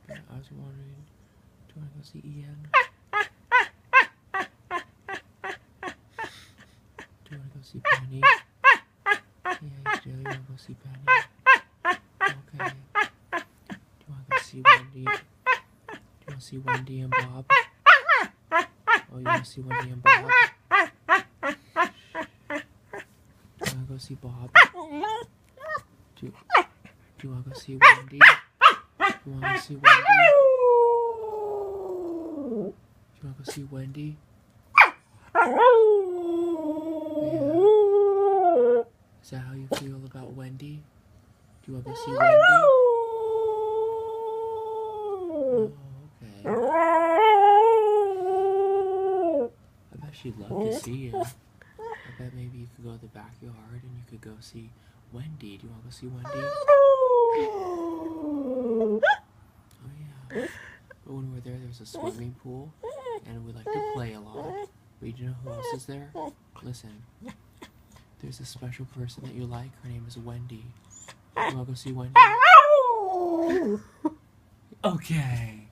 But I was wondering, do you want to go see Ian? Do you want to go see Penny? Yeah, you do. You want to go see Penny? Okay. Do you want to go see Wendy? Do you want to see Wendy and Bob? Oh, you want to see Wendy and Bob? Do you want to go see Bob? Do you want to go see Wendy? Do you want to see Wendy? Do you want to go see Wendy? Yeah. Is that how you feel about Wendy? Do you want to go see Wendy? Oh, okay. I bet she'd love to see you. I bet maybe you could go to the backyard and you could go see Wendy. Do you want to go see Wendy? Oh, yeah. But when we're there, there's a swimming pool, and we like to play a lot. But you know who else is there? Listen. There's a special person that you like. Her name is Wendy. You want to go see Wendy? Okay.